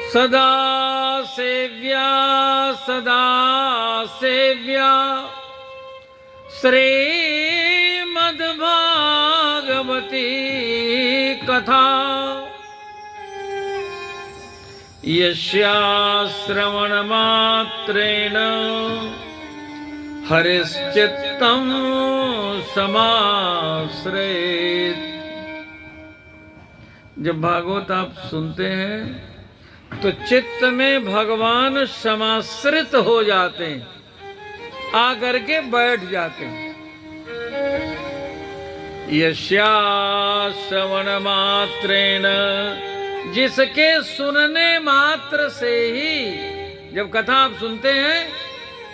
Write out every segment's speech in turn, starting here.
सदा सेव्या सदा सेव्या श्रीमद्भागवती कथा यस्या श्रवणमात्रेण हरिश्चित्तं समाश्रयेत्। जब भागवत आप सुनते हैं तो चित्त में भगवान समाश्रित हो जाते हैं, आकर के बैठ जाते हैं। यस्या श्रवण मात्रेण, जिसके सुनने मात्र से ही जब कथा आप सुनते हैं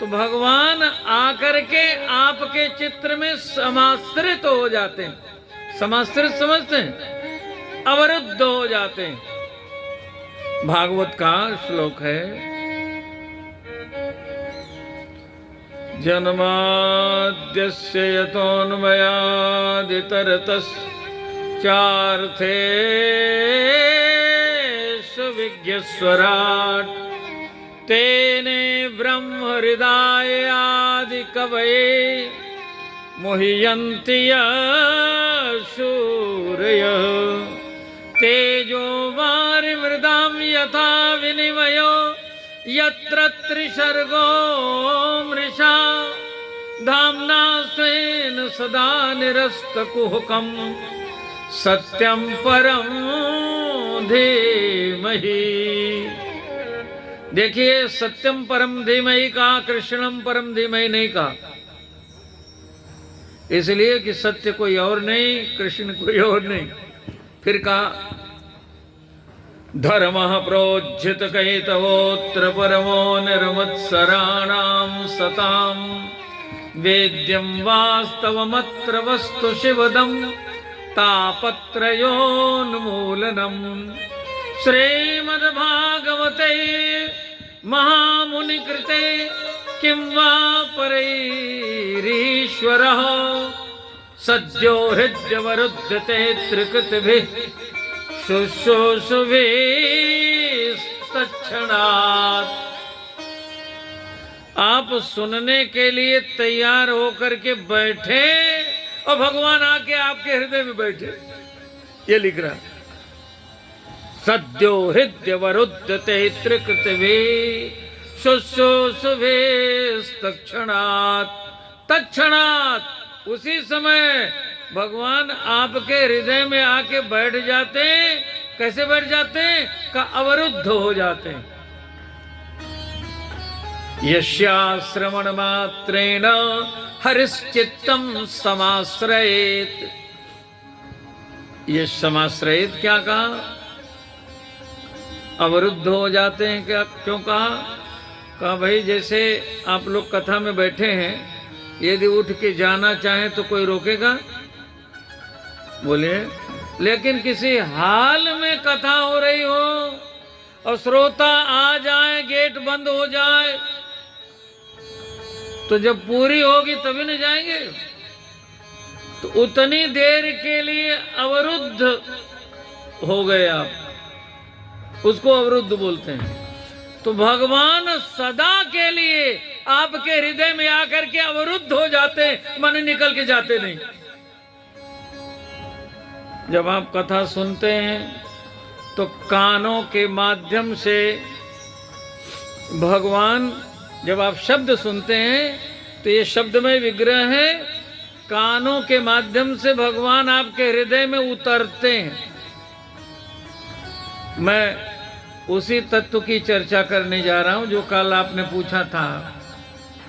तो भगवान आकर के आपके चित्र में समाश्रित हो जाते हैं। समाश्रित समझते हैं, अवरुद्ध हो जाते हैं। भागवत का श्लोक है, जन्माद्यस्य यतोऽन्वयादितरतश्चार्थेषु विज्ञस्वराट् तेने ब्रह्म हृदय आदि कवये मुह्यन्ति सूरयः तेजो वारिमृदां यथा विनिमयो यत्र त्रिसर्गो मृषा धाम्ना स्वेन सदा निरस्तकुहकं सत्यं परं धीमहि। देखिए, सत्यम परम धीमहि कहा, कृष्णम परम धीमहि नहीं कहा। इसलिए कि सत्य कोई और नहीं, कृष्ण कोई और नहीं। फिर कहा, धर्मः प्रोज्झित कैतवोऽत्र परमो निर्मत्सराणां सतां वेद्यं वास्तवमत्र वस्तु शिवदं तापत्रयोन्मूलनम्। श्रीमद्भागवते महामुनिकृते किं वा परैरीश्वरः सद्यो हृद्यवरुध्यते त्रिकृतिभिः शुश्रूषुभिस्तत्क्षणात्। आप सुनने के लिए तैयार होकर के बैठे और भगवान आके आपके हृदय में बैठे। ये लिख रहा, सद्यो हृद्यवरुध्यते त्रिकृतिभिः शुश्रूषुभिस्तत्क्षणात्। तत्क्षणात्, उसी समय भगवान आपके हृदय में आके बैठ जाते हैं। कैसे बैठ जाते हैं? का अवरुद्ध हो जाते हैं। यस्या श्रवण मात्रेण हरिश्चित्तं समाश्रयेत्। ये समाश्रयेत् क्या कहा? अवरुद्ध हो जाते हैं। क्या क्यों कहा? कहा भाई, जैसे आप लोग कथा में बैठे हैं, यदि उठ के जाना चाहें तो कोई रोकेगा? बोलिए। लेकिन किसी हाल में कथा हो रही हो और श्रोता आ जाए, गेट बंद हो जाए, तो जब पूरी होगी तभी न जाएंगे। तो उतनी देर के लिए अवरुद्ध हो गए आप, उसको अवरुद्ध बोलते हैं। तो भगवान सदा के लिए आपके हृदय में आकर के अवरुद्ध हो जाते, मन निकल के जाते नहीं। जब आप कथा सुनते हैं तो कानों के माध्यम से भगवान, जब आप शब्द सुनते हैं तो ये शब्दमय विग्रह है, कानों के माध्यम से भगवान आपके हृदय में उतरते हैं। मैं उसी तत्व की चर्चा करने जा रहा हूं जो कल आपने पूछा था।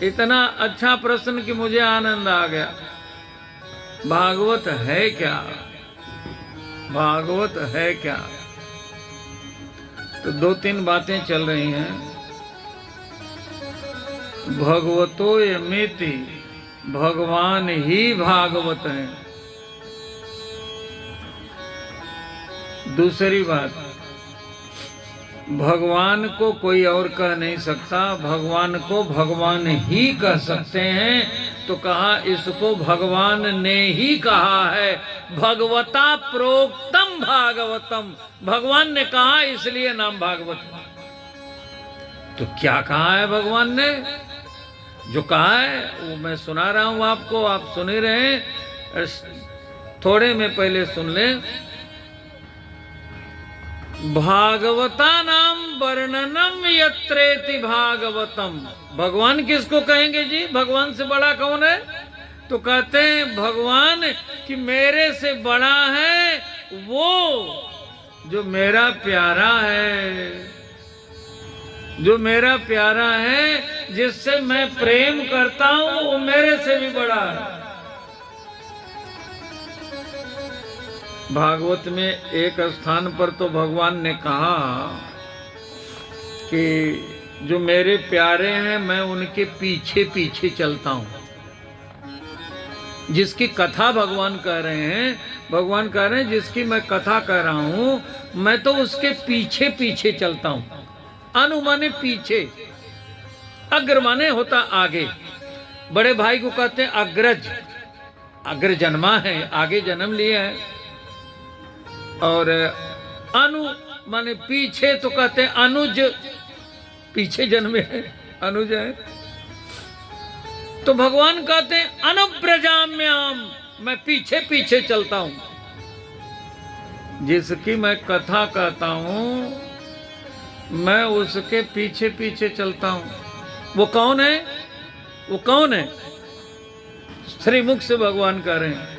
इतना अच्छा प्रश्न कि मुझे आनंद आ गया। भागवत है क्या? भागवत है क्या? तो दो तीन बातें चल रही हैं। भगवतो यमिति, भगवान ही भागवत हैं। दूसरी बात, भगवान को कोई और कह नहीं सकता, भगवान को भगवान ही कह सकते हैं। तो कहा इसको भगवान ने ही कहा है, भगवता प्रोक्तम भागवतम, भगवान ने कहा इसलिए नाम भागवत। तो क्या कहा है भगवान ने? जो कहा है वो मैं सुना रहा हूं आपको, आप सुन ही रहे हैं। थोड़े में पहले सुन लें। भागवता नाम वर्णनम यत्रेति भागवतम। भगवान किसको कहेंगे जी? भगवान से बड़ा कौन है? तो कहते हैं भगवान कि मेरे से बड़ा है वो जो मेरा प्यारा है, जो मेरा प्यारा है, जिससे मैं प्रेम करता हूं, वो मेरे से भी बड़ा है। भागवत में एक स्थान पर तो भगवान ने कहा कि जो मेरे प्यारे हैं मैं उनके पीछे पीछे चलता हूं। जिसकी कथा भगवान कह रहे हैं, भगवान कह रहे हैं जिसकी मैं कथा कह रहा हूं, मैं तो उसके पीछे पीछे चलता हूं। अनु माने पीछे, अग्र माने होता आगे। बड़े भाई को कहते हैं अग्रज, अग्र जन्मा है, आगे जन्म लिया है। और अनु माने पीछे, तो कहते हैं अनुज, पीछे जन्मे है, अनुज है। तो भगवान कहते हैं अनुव्रजाम्याम, मैं पीछे पीछे चलता हूं। जिसकी मैं कथा कहता हूं मैं उसके पीछे पीछे चलता हूं। वो कौन है? वो कौन है? श्रीमुख से भगवान कह रहे हैं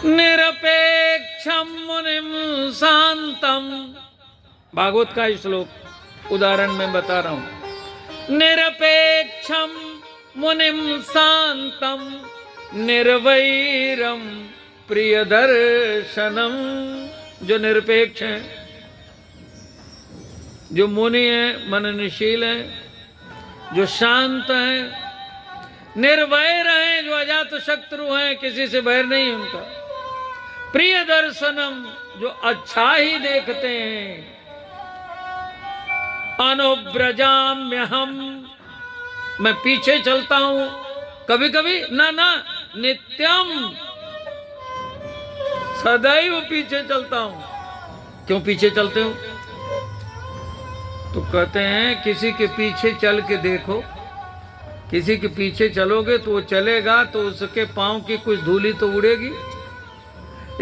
निरपेक्षम मुनिम शांतम। भागवत का श्लोक उदाहरण में बता रहा हूं। निरपेक्षम मुनिम शांतम निर्वैरम प्रिय दर्शनम। जो निरपेक्ष है, जो मुनि है, मननशील है, जो शांत है, निर्वैर है, जो अजात शत्रु है, किसी से बैर नहीं उनका। प्रिय दर्शनम, जो अच्छा ही देखते हैं। अनुव्रजाम्यहम, मैं पीछे चलता हूं, कभी कभी ना ना, नित्यम, सदैव पीछे चलता हूं। क्यों पीछे चलते हो? तो कहते हैं किसी के पीछे चल के देखो, किसी के पीछे चलोगे तो वो चलेगा तो उसके पांव की कुछ धूली तो उड़ेगी।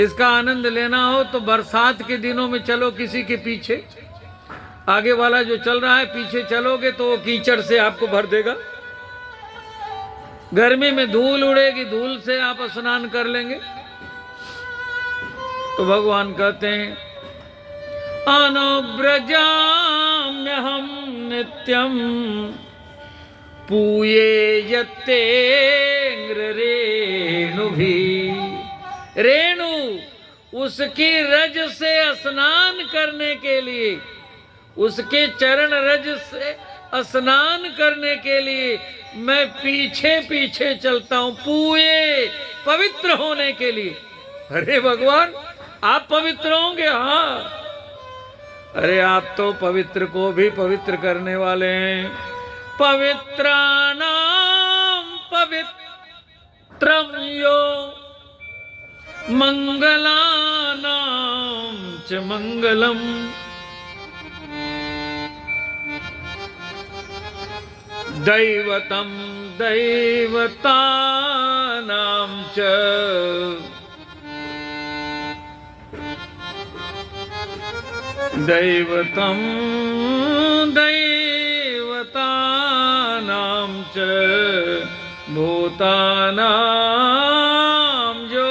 इसका आनंद लेना हो तो बरसात के दिनों में चलो किसी के पीछे, आगे वाला जो चल रहा है पीछे चलोगे तो वो कीचड़ से आपको भर देगा। गर्मी में धूल उड़ेगी, धूल से आप स्नान कर लेंगे। तो भगवान कहते हैं अनुव्रजाम्यहम नित्यम पूये यत्ते रेणु भी। रेणु, उसकी रज से स्नान करने के लिए, उसके चरण रज से स्नान करने के लिए मैं पीछे पीछे चलता हूं। पूये, पवित्र होने के लिए। अरे भगवान, आप पवित्र होंगे? हाँ। अरे आप तो पवित्र को भी पवित्र करने वाले हैं। पवित्राणाम पवित्रम यो मंगलानाम च मंगलम। दैवतम दैवतानां च दैवतम दैवतानां च भूतानां जो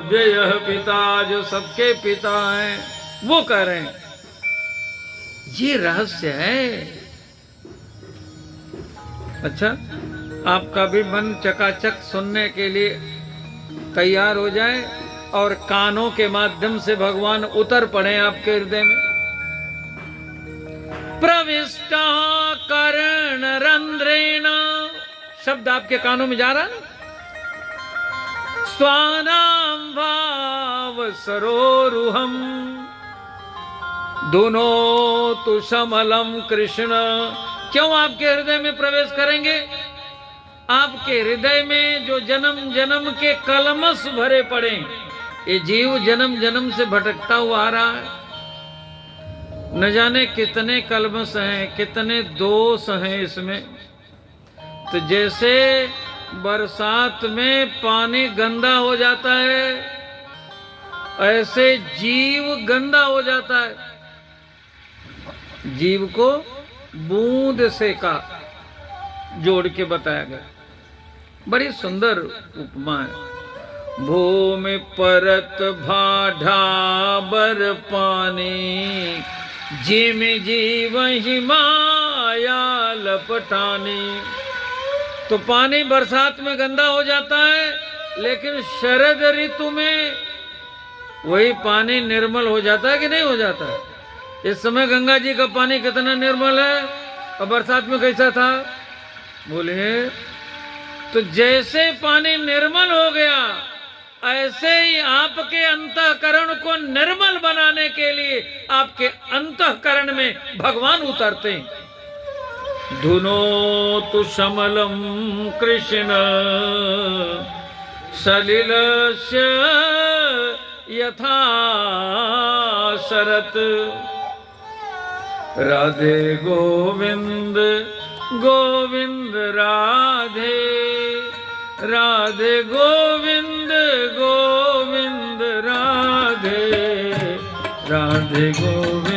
व्ययः पिता, जो सबके पिता हैं, वो कह रहे हैं। ये रहस्य है। अच्छा, आपका भी मन चकाचक सुनने के लिए तैयार हो जाए और कानों के माध्यम से भगवान उतर पड़े आपके हृदय में। प्रविष्ट कर्ण रंध्रेण, शब्द आपके कानों में जा रहा है। स्वानाम भाव सरोरुहम दोनों तु समलम कृष्ण। क्यों आपके हृदय में प्रवेश करेंगे? आपके हृदय में जो जन्म जन्म के कलमश भरे पड़े, ये जीव जन्म जन्म से भटकता हुआ आ रहा है। न जाने कितने कलमश हैं, कितने दोष हैं इसमें। तो जैसे बरसात में पानी गंदा हो जाता है, ऐसे जीव गंदा हो जाता है। जीव को बूंद से का जोड़ के बताया गया, बड़ी सुंदर उपमा है। भूमि परत भाढ़ा बर पानी, जिम जीव ही माया लपटानी। तो पानी बरसात में गंदा हो जाता है, लेकिन शरद ऋतु में वही पानी निर्मल हो जाता है कि नहीं हो जाता है? इस समय गंगा जी का पानी कितना निर्मल है, और बरसात में कैसा था बोलिए। तो जैसे पानी निर्मल हो गया, ऐसे ही आपके अंतःकरण को निर्मल बनाने के लिए आपके अंतःकरण में भगवान उतरते हैं। धुनोतु समलम कृष्ण सलिलस्य यथा शरत। राधे गोविंद गोविंद राधे, राधे गोविंद गोविंद राधे, राधे गोविंद।